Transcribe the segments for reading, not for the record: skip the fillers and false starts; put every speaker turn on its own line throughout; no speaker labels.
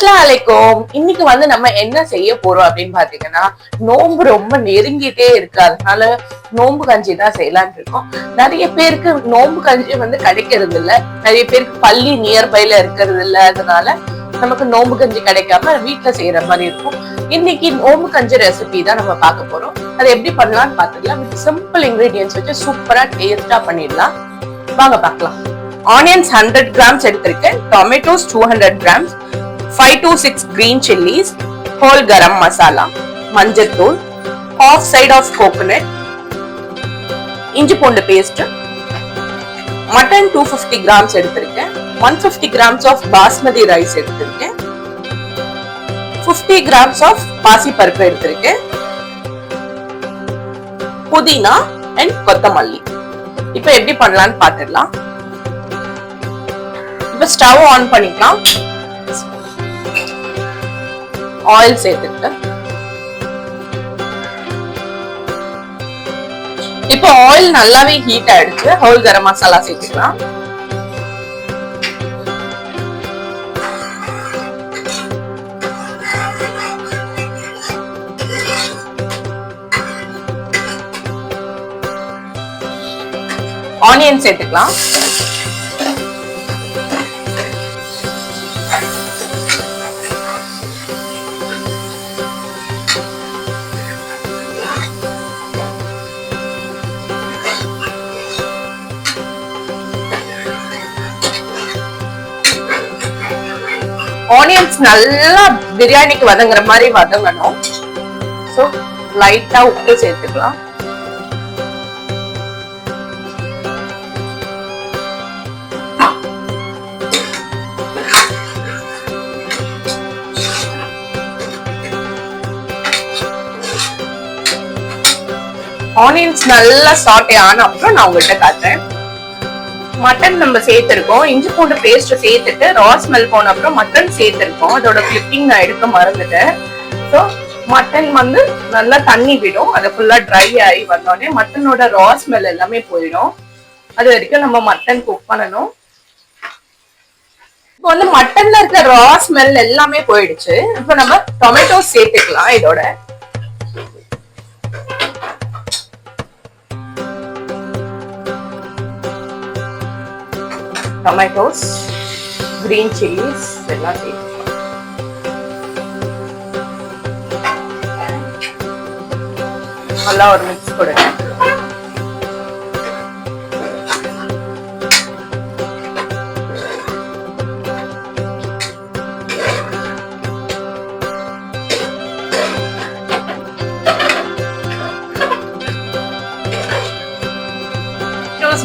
அஸ்ஸலாமு அலைக்கும். இன்னைக்கு நம்ம என்ன செய்ய போறோம் அப்படின்னு பாத்தீங்கன்னா, நோன்பு ரொம்ப நெருங்கிட்டே இருக்கு. அதனால நோன்பு கஞ்சி தான் செய்யலாம்னு இருக்கோம். நிறைய பேருக்கு நோன்பு கஞ்சி கிடைக்கிறது இல்ல. நிறைய பேருக்கு பள்ளி நியர்பைல இருக்கிறது இல்ல. அதனால நமக்கு நோன்பு கஞ்சி கிடைக்காம வீட்டுல செய்யற மாதிரி இருக்கும். இன்னைக்கு நோன்பு கஞ்சி ரெசிபி தான் நம்ம பார்க்க போறோம். அதை எப்படி பண்ணலாம்னு பாத்துக்கலாம். சிம்பிள் இன்கிரீடியன்ஸ் வச்சு சூப்பரா டேஸ்டா பண்ணிடலாம். வாங்க பார்க்கலாம். ஆனியன்ஸ் 100 grams எடுத்திருக்கேன். Tomatoes 200 grams, 5 to 6 green chilies, whole garam masala, மஞ்சத்தூள், half side of coconut, இஞ்சி பூண்டு பேஸ்ட், மட்டன் 250 grams எடுத்திருக்கேன். 150 grams of பாஸ்மதி ரைஸ் எடுத்திருக்கேன். 50 grams of பாசி பருப்பு எடுத்திருக்கேன். புதினா and கொத்தமல்லி. இப்போ எப்படி பண்ணலாம்னு பாத்துடலாம். இப்போ ஸ்டவ் ஆன் பண்ணிக்கலாம். ஆயில் சேர்த்துட்டு இப்போ ஆயில் நல்லாவே ஹீட் ஆயிடுச்சு. ஹோல் கரம் மசாலா சேர்த்துக்கலாம். ஆனியன் சேர்த்துக்கலாம். ஆனியன்ஸ் நல்லா பிரியாணிக்கு வதங்குற மாதிரி வதங்கணும். சோ லைட்டா உப்பு சேர்த்துக்கலாம். ஆனியன்ஸ் நல்லா சாட்டே ஆன அப்புறம் நான் உங்கள்கிட்ட காட்டுறேன். மட்டன் நம்ம சேர்த்திருக்கோம். இஞ்சி பூண்டு பேஸ்ட் சேர்த்துட்டு ரா ஸ்மெல் போன அப்புறம் மட்டன் சேர்த்திருக்கோம். அதோட கிளிப்பிங் நான் எடுக்க மறந்துட்டேன். ஸோ மட்டன் நல்லா தண்ணி விடும். அதை ஃபுல்லா ட்ரை ஆகி வந்தோடனே மட்டனோட ரா ஸ்மெல் எல்லாமே போயிடும். அது வரைக்கும் நம்ம மட்டன் குக் பண்ணணும். இப்போ மட்டன்ல இருக்க ரா ஸ்மெல் எல்லாமே போயிடுச்சு. இப்போ நம்ம டொமேட்டோ சேர்த்துக்கலாம். இதோட tomatoes, green chilies எல்லாம் சேர்த்துக்கலாம். நல்லா ஒரு மிக்ஸ் கொடுங்க.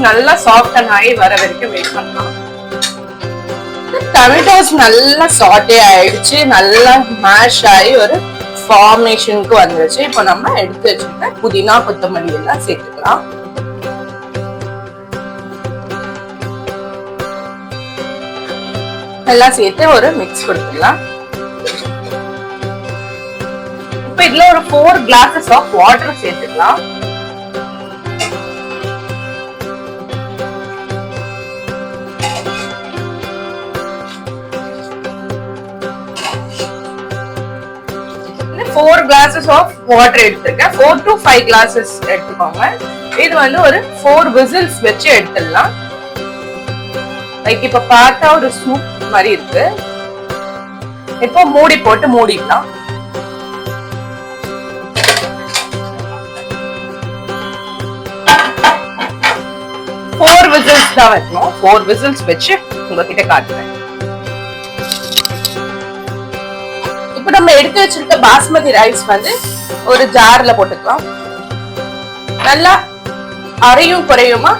நல்லா சாஃப்ட் அண்ட் ஆகி வர வரைக்கும் வெயிட் பண்ணலாம். டொமேட்டோஸ் நல்லா சாட்டே ஆயிடுச்சு. நல்லா மேஷ் ஆகி ஒரு ஃபார்மேஷனுக்கு வந்துருச்சு. இப்போ நம்ம எடுத்து வச்சுக்கிட்ட புதினா கொத்தமல்லி எல்லாம் சேர்த்துக்கலாம். எல்லாம் சேர்த்து ஒரு மிக்ஸ் கொடுத்துக்கலாம். இப்போ இதுல ஒரு 4 glasses ஆஃப் வாட்டர் சேர்த்துக்கலாம். four glasses of water எடுத்துருக்கேன். 4 to 5 glasses எடுத்துக்கோங்க. இது ஒரு 4 whistles வச்சு எடுத்துடலாம். லைக் இப்ப பார்த்தா ஒரு சூப் மாதிரி இருக்கு. இப்போ மூடி போட்டு மூடிடலாம். ஃபோர் whistles தான் வைக்கணும். 4 whistles வச்சு உங்ககிட்ட காட்டுறேன். இப்ப நம்ம எடுத்து வச்சிருக்க பாஸ்மதி ரைஸ் ஒரு ஜார்ல போட்டுக்கலாம். நல்லா அரையும் குறையுமா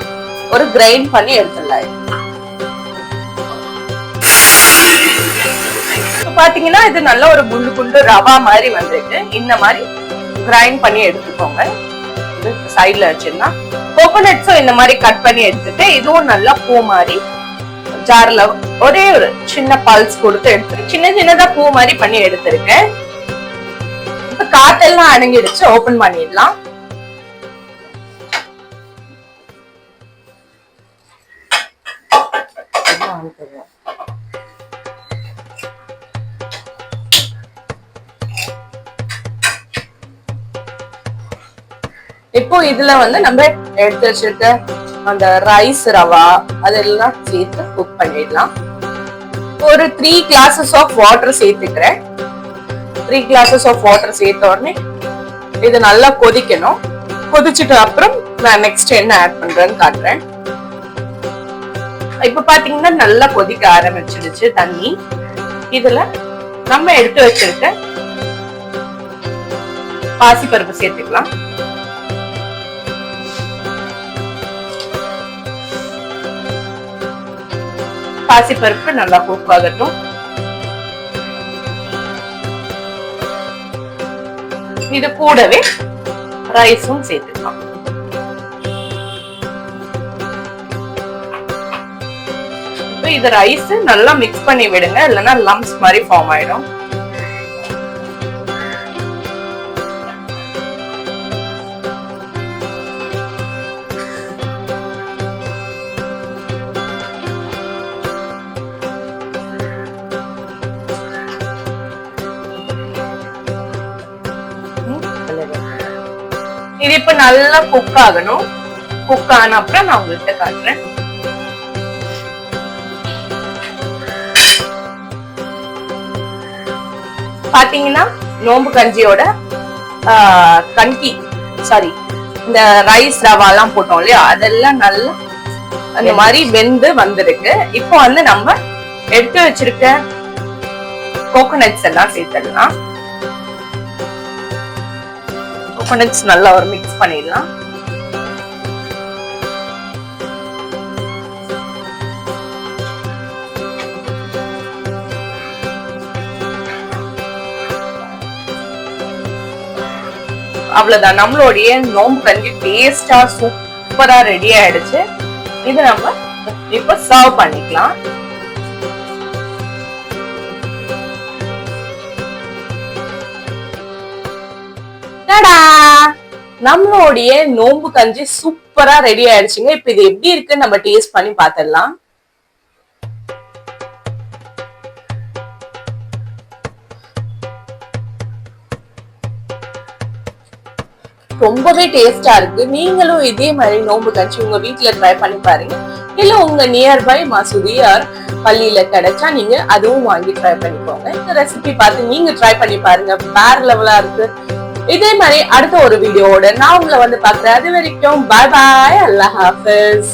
ஒரு கிரைண்ட் பண்ணி எடுத்துடலாம். பாத்தீங்கன்னா இது நல்ல ஒரு குண்டு குண்டு ரவா மாதிரி வந்துட்டு இந்த மாதிரி கிரைண்ட் பண்ணி எடுத்துக்கோங்க. சைட்ல வச்சிருந்தா கோகோனட்ஸும் இந்த மாதிரி கட் பண்ணி எடுத்துட்டு இதுவும் நல்லா பூ மாதிரி ஜார்ல ஒரே ஒரு சின்ன பல்ஸ் கொடுத்து எடுத்து சின்ன சின்னதா பூ மாதிரி பண்ணி எடுத்திருக்கேன். இப்ப காத்தெல்லாம் அடங்கிடுச்சு. ஓபன் பண்ணிடலாம். இப்போ இதுல வந்து நம்ம எடுத்து வச்சிருக்க அந்த ரைஸ் ரவா அதெல்லாம் சேர்த்து குக் பண்ணிடலாம். ஒரு 3 glasses ஆஃப் வாட்டர் சேர்த்துக்கிறேன். 3 glasses ஆஃப் வாட்டர் சேர்த்த உடனே இது நல்லா கொதிக்கணும். கொதிச்சுட்டு அப்புறம் நான் நெக்ஸ்ட் என்ன ஆட் பண்றேன்னு காட்டுறேன். இப்ப பாத்தீங்கன்னா நல்லா கொதிக்க ஆரம்பிச்சிடுச்சு தண்ணி. இதுல நம்ம எடுத்து வச்சிருக்க பாசிப்பருப்பு சேர்த்துக்கலாம். பாசிப்பருப்பு நல்லா குக் ஆகட்டும். இது கூடவே ரைஸும் சேர்த்துக்கலாம். இது ரைஸ் நல்லா மிக்ஸ் பண்ணி விடுங்க, இல்லைன்னா லம்ப்ஸ் மாதிரி ஃபார்ம் ஆயிடும். இது இப்ப நல்லா குக் ஆகணும். குக் ஆன அப்புறம் நான் உங்கள்கிட்ட காட்டுறேன். பாத்தீங்கன்னா நோம்பு கஞ்சியோட கஞ்சி இந்த ரைஸ் ரவா எல்லாம் போட்டோம் இல்லையா, அதெல்லாம் நல்லா அந்த மாதிரி வெந்து வந்திருக்கு. இப்போ வந்து நம்ம எடுத்து வச்சிருக்க கோகோனட்ஸ் எல்லாம் சேர்த்துடலாம். கோகோனட்ஸ் நல்லா ஒரு மிக்ஸ் பண்ணிடலாம். அவ்வளவுதான், நம்மளுடைய நோம்பு கஞ்சி டேஸ்டா சூப்பரா ரெடி ஆயிடுச்சு. இது நம்ம இப்ப சர்வ் பண்ணிக்கலாம். நம்மளுடைய நோம்பு கஞ்சி சூப்பரா ரெடி ஆயிடுச்சுங்க. இப்ப இது எப்படி இருக்குன்னு நம்ம டேஸ்ட் பண்ணி பாத்திரலாம். ரொம்பவே டேஸ்டா இருக்கு. நீங்களும் இதே மாதிரி நோம்பு கஞ்சி உங்க வீட்டுல ட்ரை பண்ணி பாருங்க. இல்ல உங்க நியர்பை மசூதி ஆர் பள்ளியில கிடைச்சா நீங்க அதுவும் வாங்கி ட்ரை பண்ணிக்கோங்க. இந்த ரெசிபி பார்த்து நீங்க ட்ரை பண்ணி பாருங்க, வேற லெவலா இருக்கு. இதே மாதிரி அடுத்த ஒரு வீடியோவோட நான் உங்களை வந்து பாக்குறேன். அது வரைக்கும் பாய் பாய், அல்லாஹ் ஹாஃபிஸ்.